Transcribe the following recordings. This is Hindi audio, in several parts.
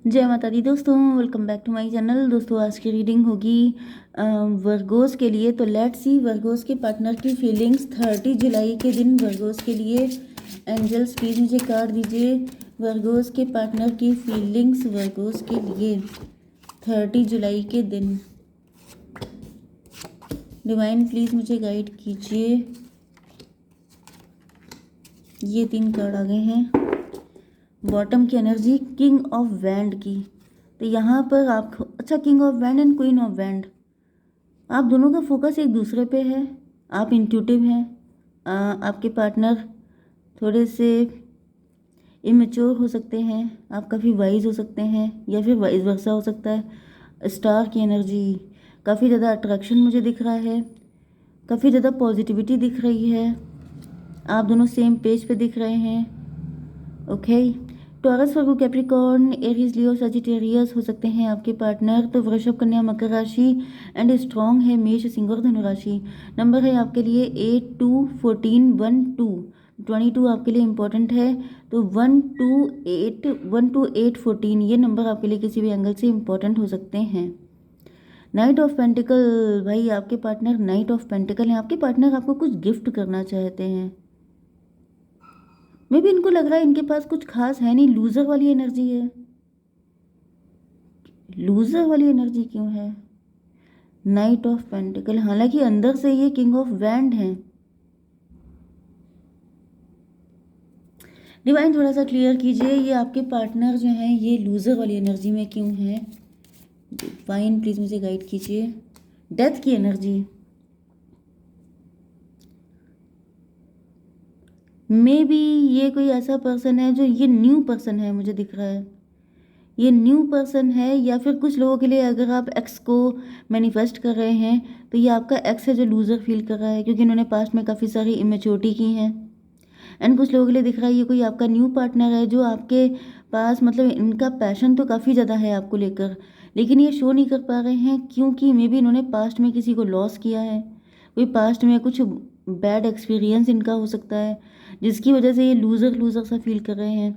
जय माता दी दोस्तों, welcome back to my channel. दोस्तों आज की रीडिंग होगी वर्गोस के लिए। तो लेट्स सी वर्गोस के पार्टनर की फीलिंग्स 30 जुलाई के दिन वर्गोस के लिए। एंजल्स प्लीज मुझे कार्ड दीजिए वर्गोस के पार्टनर की फीलिंग्स वर्गोस के लिए 30 जुलाई के दिन। डिवाइन प्लीज मुझे गाइड कीजिए। ये 3 कार्ड आ गए हैं। बॉटम की एनर्जी किंग ऑफ वैंड की। तो यहाँ पर आप अच्छा, king of wand and queen of wand, आप दोनों का फोकस एक दूसरे पे है। आप इंट्यूटिव हैं। आपके पार्टनर थोड़े से इमेच्योर हो सकते हैं, आप काफ़ी वाइज हो सकते हैं, या फिर वाइज वर्सा हो सकता है। स्टार की एनर्जी, काफ़ी ज़्यादा अट्रैक्शन मुझे दिख रहा है, काफ़ी ज़्यादा पॉजिटिविटी दिख रही है। आप दोनों सेम पेज पे दिख रहे हैं। ओके, टॉरस, वर्गो, कैप्रिकॉर्न, एरीज, लियो, सजिटेरियस हो सकते हैं आपके पार्टनर। तो वृषभ, कन्या, मकर राशि एंड स्ट्रॉन्ग है मेष, सिंह और धनु राशि। नंबर है आपके लिए 8, 2, 14, 1, 2। 22 आपके लिए इंपॉर्टेंट है। तो 1, 2, 8, 1, 2, 8, 14 ये नंबर आपके लिए किसी भी एंगल से इंपॉर्टेंट हो सकते हैं। नाइट ऑफ पेंटिकल, भाई आपके पार्टनर नाइट ऑफ पेंटिकल हैं। आपके पार्टनर आपको कुछ गिफ्ट करना चाहते हैं। मे भी इनको लग रहा है इनके पास कुछ खास है नहीं, लूजर वाली एनर्जी है। लूजर वाली एनर्जी क्यों है? नाइट ऑफ पेंटिकल, हालांकि अंदर से ये किंग ऑफ वैंड है। डिवाइन थोड़ा सा क्लियर कीजिए, ये आपके पार्टनर जो हैं ये लूजर वाली एनर्जी में क्यों है? डिवाइन प्लीज मुझे गाइड कीजिए। डेथ की एनर्जी, मे बी ये कोई ऐसा पर्सन है जो, ये न्यू पर्सन है मुझे दिख रहा है। ये न्यू पर्सन है, या फिर कुछ लोगों के लिए अगर आप एक्स को मैनिफेस्ट कर रहे हैं तो ये आपका एक्स है जो लूजर फील कर रहा है, क्योंकि इन्होंने पास्ट में काफ़ी सारी इमेच्योरिटी की हैं। एंड कुछ लोगों के लिए दिख रहा है ये कोई आपका न्यू पार्टनर है जो आपके पास, मतलब इनका पैशन तो काफ़ी ज़्यादा है आपको लेकर, लेकिन ये शो नहीं कर पा रहे हैं क्योंकि मे बी इन्होंने पास्ट में किसी को लॉस किया है। कोई पास्ट में कुछ बैड एक्सपीरियंस इनका हो सकता है जिसकी वजह से ये लूज़र लूज़र सा फील कर रहे हैं।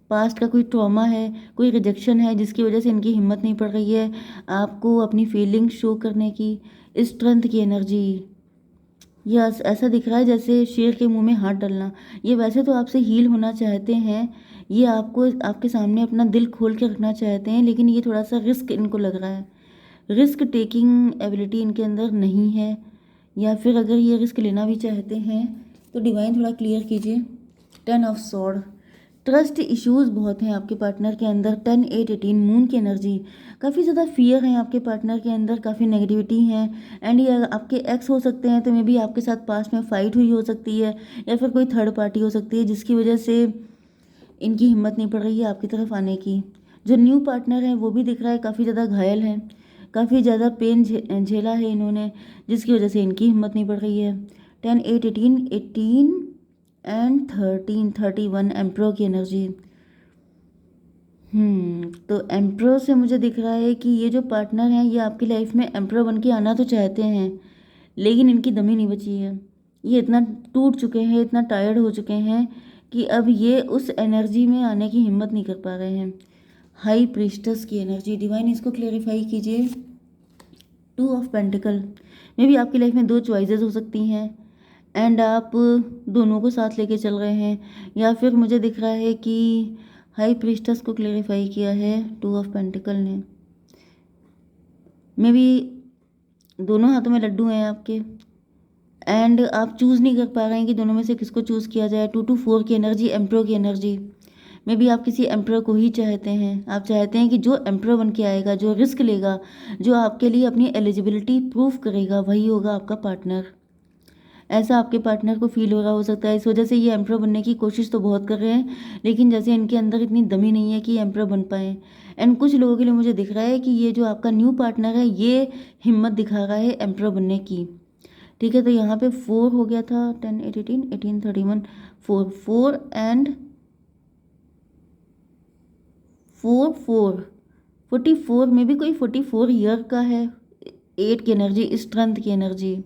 पास्ट का कोई ट्रॉमा है, कोई रिजेक्शन है जिसकी वजह से इनकी हिम्मत नहीं पड़ रही है आपको अपनी फीलिंग शो करने की। स्ट्रेंथ की एनर्जी, यस ऐसा दिख रहा है जैसे शेर के मुंह में हाथ डालना। ये वैसे तो आपसे हील होना चाहते हैं, ये आपको आपके सामने अपना दिल खोल के रखना चाहते हैं, लेकिन ये थोड़ा सा रिस्क इनको लग रहा है। रिस्क टेकिंग एबिलिटी इनके अंदर नहीं है, या फिर अगर ये रिस्क लेना भी चाहते हैं तो डिवाइन थोड़ा क्लियर कीजिए। 10 ऑफ स्वॉर्ड, ट्रस्ट इश्यूज बहुत हैं आपके पार्टनर के अंदर। 10, 8, 18 मून की एनर्जी, काफ़ी ज़्यादा फियर है आपके पार्टनर के अंदर, काफ़ी नेगेटिविटी है। एंड ये आपके एक्स हो सकते हैं, तो मे बी आपके साथ पास्ट में फाइट हुई हो सकती है, या फिर कोई थर्ड पार्टी हो सकती है जिसकी वजह से इनकी हिम्मत नहीं पड़ रही है आपकी तरफ आने की। जो न्यू पार्टनर है वो भी दिख रहा है काफ़ी ज़्यादा घायल है, काफ़ी ज़्यादा पेन झेला है इन्होंने, जिसकी वजह से इनकी हिम्मत नहीं पड़ रही है। 10, 8, 18, 18 एंड 13, 31 एम्प्रो की एनर्जी। तो एम्प्रो से मुझे दिख रहा है कि ये जो पार्टनर हैं ये आपकी लाइफ में एम्प्रो बन के आना तो चाहते हैं, लेकिन इनकी दमी नहीं बची है। ये इतना टूट चुके हैं, इतना टायर्ड हो चुके हैं कि अब ये उस एनर्जी में आने की हिम्मत नहीं कर पा रहे हैं। हाई प्रीस्टस की एनर्जी, डिवाइन इसको क्लेरिफाई कीजिए। 2 ऑफ पेंटिकल, मे बी आपकी लाइफ में 2 चॉइसेस हो सकती हैं एंड आप दोनों को साथ लेके चल रहे हैं, या फिर मुझे दिख रहा है कि हाई प्रीस्टस को क्लेरिफाई किया है 2 ऑफ पेंटिकल ने। मे बी दोनों हाथों में लड्डू हैं आपके, एंड आप चूज़ नहीं कर पा रहे हैं कि दोनों में से किसको चूज़ किया जाए। 2 to 4 की एनर्जी, एम्प्रो की एनर्जी, मे बी आप किसी एम्प्रो को ही चाहते हैं। आप चाहते हैं कि जो एम्प्रो बन के आएगा, जो रिस्क लेगा, जो आपके लिए अपनी एलिजिबिलिटी प्रूव करेगा, वही होगा आपका पार्टनर। ऐसा आपके पार्टनर को फील हो रहा हो सकता है, इस वजह से ये एम्प्रो बनने की कोशिश तो बहुत कर रहे हैं, लेकिन जैसे इनके अंदर इतनी दमी नहीं है कि एम्प्रो बन पाए। एंड कुछ लोगों के लिए मुझे दिख रहा है कि ये जो आपका न्यू पार्टनर है ये हिम्मत दिखा रहा है एम्प्रो बनने की। ठीक है, तो यहाँ पे 4 हो गया था। 10, 8, 18, 18, 31, 4, 4 एंड 4, 4, 44 में भी कोई 44 ईयर का है। 8 की एनर्जी, स्ट्रेंथ की एनर्जी।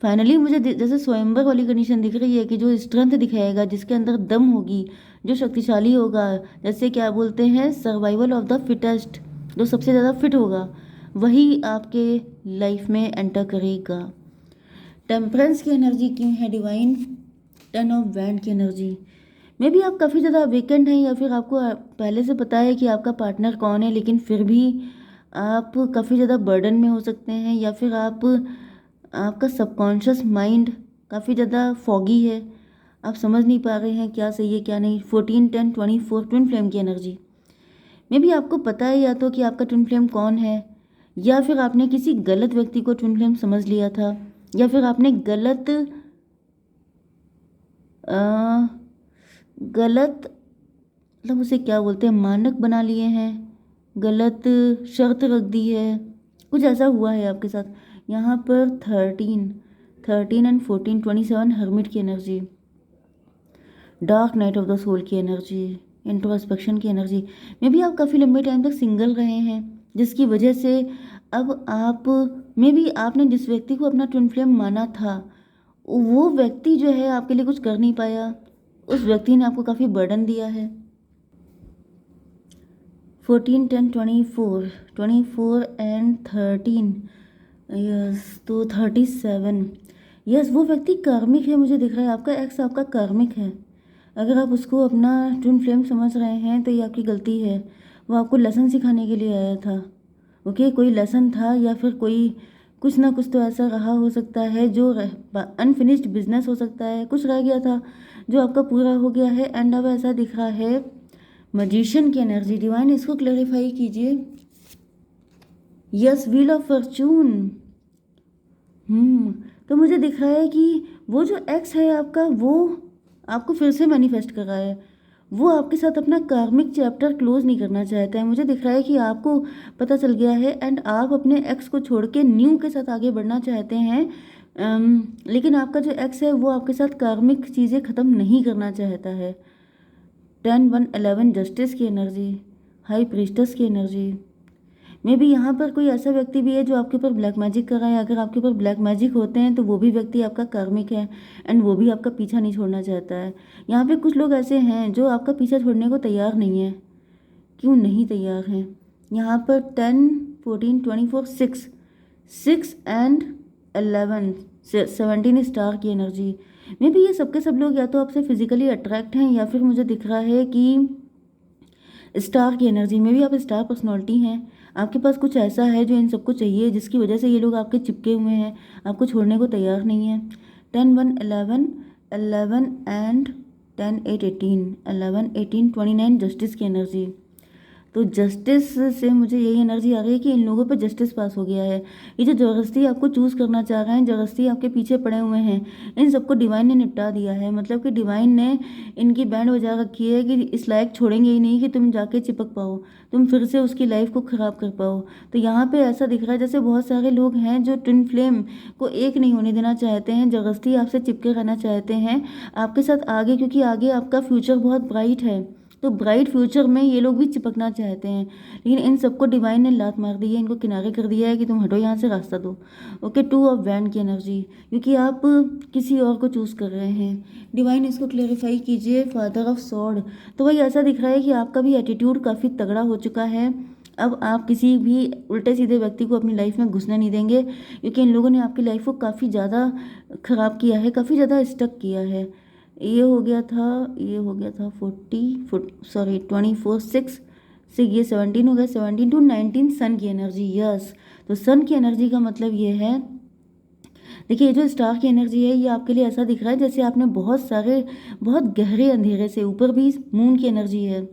फाइनली मुझे जैसे स्वयंवर वाली कंडीशन दिख रही है कि जो स्ट्रेंथ दिखाएगा, जिसके अंदर दम होगी, जो शक्तिशाली होगा, जैसे क्या बोलते हैं, सर्वाइवल ऑफ द फिटेस्ट, जो सबसे ज़्यादा फिट होगा वही आपके लाइफ में एंटर करेगा। टेम्परेंस की एनर्जी क्यों है डिवाइन? 10 ऑफ वैंड की एनर्जी। मे बी आप काफ़ी ज़्यादा वीकेंड हैं, या फिर आपको पहले से पता है कि आपका पार्टनर कौन है, लेकिन फिर भी आप काफ़ी ज़्यादा बर्डन में हो सकते हैं, या फिर आपका सबकॉन्शियस माइंड काफ़ी ज़्यादा फॉगी है, आप समझ नहीं पा रहे हैं क्या सही है क्या नहीं। 14 10 24 ट्विन फ्लेम की एनर्जी। मे बी आपको पता है या तो कि आपका ट्विन फ्लेम कौन है, या फिर आपने किसी गलत व्यक्ति को ट्विन फ्लेम समझ लिया था, या फिर आपने गलत मतलब उसे क्या बोलते हैं, मानक बना लिए हैं, गलत शर्त रख दी है, कुछ ऐसा हुआ है आपके साथ। यहाँ पर 13 एंड 14 27 हर्मिट की energy, dark night of the soul की एनर्जी, इंट्रोस्पेक्शन की एनर्जी। मे बी आप काफ़ी लंबे टाइम तक सिंगल रहे हैं, जिसकी वजह से अब आप, मे बी आपने जिस व्यक्ति को अपना ट्विन फ्लेम माना था वो व्यक्ति जो है आपके लिए कुछ कर नहीं पाया, उस व्यक्ति ने आपको काफ़ी बर्डन दिया है। 14 10 24 एंड 13, यस, तो 37, यस, वो व्यक्ति कार्मिक है, मुझे दिख रहा है आपका एक्स आपका कार्मिक है। अगर आप उसको अपना ट्विन फ्लेम समझ रहे हैं तो ये आपकी गलती है। वो आपको लेसन सिखाने के लिए आया था, ओके, कोई लेसन था, या फिर कोई कुछ ना कुछ तो ऐसा रहा हो सकता है जो अनफिनिश्ड बिजनेस हो सकता है, कुछ रह गया था जो आपका पूरा हो गया है। एंड अब ऐसा दिख रहा है मजिशियन की एनर्जी। डिवाइन इसको क्लैरिफाई कीजिए। Yes, wheel of Fortune. तो मुझे दिख रहा है कि वो जो एक्स है आपका, वो आपको फिर से मैनिफेस्ट कर रहा है, वो आपके साथ अपना कार्मिक चैप्टर क्लोज नहीं करना चाहता है। मुझे दिख रहा है कि आपको पता चल गया है एंड आप अपने एक्स को छोड़ के न्यू के साथ आगे बढ़ना चाहते हैं। लेकिन आपका जो एक्स है वो आपके साथ कार्मिक चीज़ें ख़त्म नहीं करना चाहता है। 10 1 11 जस्टिस की एनर्जी, हाई प्रीस्टस की एनर्जी। मे बी यहाँ पर कोई ऐसा व्यक्ति भी है जो आपके ऊपर ब्लैक मैजिक कर रहा है। अगर आपके ऊपर ब्लैक मैजिक होते हैं तो वो भी व्यक्ति आपका कार्मिक है एंड वो भी आपका पीछा नहीं छोड़ना चाहता है। यहाँ पे कुछ लोग ऐसे हैं जो आपका पीछा छोड़ने को तैयार नहीं है। क्यों नहीं तैयार हैं? यहाँ पर 10 14 24 6 एंड 11 17 स्टार की एनर्जी। मे बी ये सबके सब लोग या तो आपसे फिजिकली अट्रैक्ट हैं, या फिर मुझे दिख रहा है कि स्टार की एनर्जी में भी आप स्टार पर्सनालिटी हैं। आपके पास कुछ ऐसा है जो इन सबको चाहिए, जिसकी वजह से ये लोग आपके चिपके हुए हैं, आपको छोड़ने को तैयार नहीं है। 10 1 11 एंड 10 8 18 11 18 29 जस्टिस की एनर्जी। तो जस्टिस से मुझे यही एनर्जी आ रही है कि इन लोगों पे जस्टिस पास हो गया है। ये जो ज़बरदस्ती आपको चूज़ करना चाह रहे हैं, ज़बरदस्ती आपके पीछे पड़े हुए हैं, इन सबको डिवाइन ने निपटा दिया है। मतलब कि डिवाइन ने इनकी बैंड बजा रखी है कि इस लायक छोड़ेंगे ही नहीं कि तुम जाके चिपक पाओ, तुम फिर से उसकी लाइफ को ख़राब कर पाओ। तो यहाँ पे ऐसा दिख रहा है जैसे बहुत सारे लोग हैं जो ट्विन फ्लेम को एक नहीं होने देना चाहते हैं, ज़बरदस्ती आपसे चिपके रहना चाहते हैं आपके साथ आगे, क्योंकि आगे आपका फ्यूचर बहुत ब्राइट है। तो ब्राइट फ्यूचर में ये लोग भी चिपकना चाहते हैं, लेकिन इन सबको डिवाइन ने लात मार दी है, इनको किनारे कर दिया है कि तुम हटो यहाँ से, रास्ता दो। ओके, 2 ऑफ वैंड की एनर्जी, क्योंकि आप किसी और को चूज़ कर रहे हैं। डिवाइन इसको क्लेरिफाई कीजिए। Father of sword. तो वही ऐसा दिख रहा है कि आपका भी एटीट्यूड काफ़ी तगड़ा हो चुका है। अब आप किसी भी उल्टे सीधे व्यक्ति को अपनी लाइफ में घुसने नहीं देंगे, क्योंकि इन लोगों ने आपकी लाइफ को काफ़ी ज़्यादा ख़राब किया है, काफ़ी ज़्यादा स्टक किया है। ये हो गया था 24 6 से ये 17 हो गया, 17 to 19 सन की एनर्जी। यस, तो सन की एनर्जी का मतलब ये है, देखिए ये जो स्टार की एनर्जी है ये आपके लिए ऐसा दिख रहा है जैसे आपने बहुत गहरे अंधेरे से, ऊपर भी मून की एनर्जी है।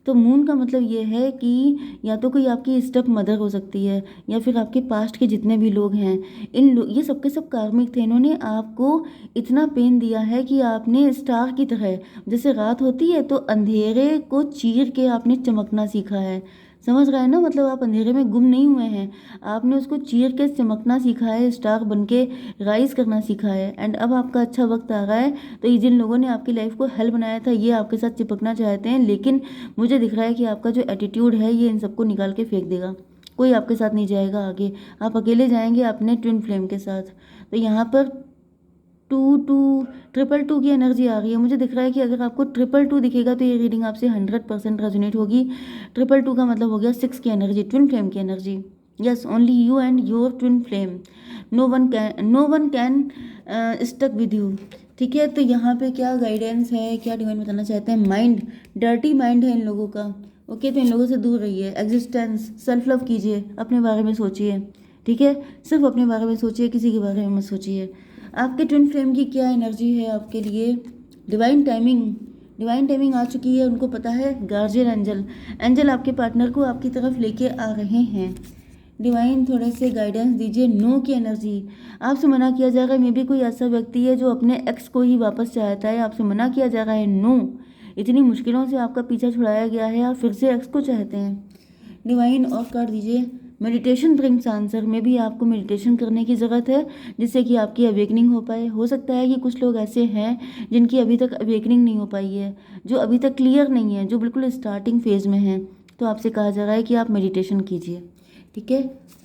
तो मून का मतलब ये है कि या तो कोई आपकी स्टेप मदर हो सकती है, या फिर आपके पास्ट के जितने भी लोग हैं, ये सबके सब कार्मिक थे। इन्होंने आपको इतना पेन दिया है कि आपने स्टार की तरह, जैसे रात होती है तो अंधेरे को चीर के आपने चमकना सीखा है। समझ रहे हैं ना? मतलब आप अंधेरे में गुम नहीं हुए हैं, आपने उसको चीर के चमकना सीखा है, स्टार बन के राइज करना सीखा है। एंड अब आपका अच्छा वक्त आ रहा है। तो ये जिन लोगों ने आपकी लाइफ को हेल बनाया था ये आपके साथ चिपकना चाहते हैं, लेकिन मुझे दिख रहा है कि आपका जो एटीट्यूड है ये इन सबको निकाल के फेंक देगा। कोई आपके साथ नहीं जाएगा आगे, आप अकेले जाएंगे अपने ट्विन फ्लेम के साथ। तो यहाँ पर 2 की एनर्जी आ रही है। मुझे दिख रहा है कि अगर आपको 2 दिखेगा तो ये रीडिंग आपसे 100% रेजोनेट होगी। 2 का मतलब हो गया 6 की एनर्जी, ट्विन फ्लेम की energy. Yes, only you and your twin flame, no one can stuck with you. ठीक है, तो यहाँ पे क्या गाइडेंस है, क्या डिवाइन बताना चाहते हैं? माइंड, डर्टी माइंड है इन लोगों का। ओके, तो इन लोगों से दूर रहिए। एग्जिस्टेंस, सेल्फ लव कीजिए, अपने बारे में सोचिए। ठीक है, सिर्फ अपने बारे में सोचिए, किसी के बारे में मत सोचिए। आपके ट्विन फ्लेम की क्या एनर्जी है आपके लिए? डिवाइन टाइमिंग, डिवाइन टाइमिंग आ चुकी है। उनको पता है, गार्जियन एंजल, एंजल आपके पार्टनर को आपकी तरफ लेके आ रहे हैं। डिवाइन थोड़े से गाइडेंस दीजिए। नो की एनर्जी, आपसे मना किया जा रहा है। मे बी कोई ऐसा व्यक्ति है जो अपने एक्स को ही वापस चाहता है, आपसे मना किया जा रहा है। नो, इतनी मुश्किलों से आपका पीछा छुड़ाया गया है, आप फिर से एक्स को चाहते हैं। डिवाइन और कर दीजिए। मेडिटेशन ब्रिंग्स आंसर, में भी आपको मेडिटेशन करने की ज़रूरत है जिससे कि आपकी अवेकनिंग हो पाए। हो सकता है कि कुछ लोग ऐसे हैं जिनकी अभी तक अवेकनिंग नहीं हो पाई है, जो अभी तक क्लियर नहीं है, जो बिल्कुल स्टार्टिंग फेज में हैं। तो आपसे कहा जा रहा है कि आप मेडिटेशन कीजिए। ठीक है,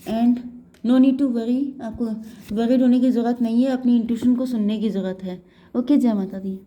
and no need to worry, आपको वरीड होने की ज़रूरत नहीं है, अपनी इंट्यूशन को सुनने की ज़रूरत है। ओके, जय माता दी।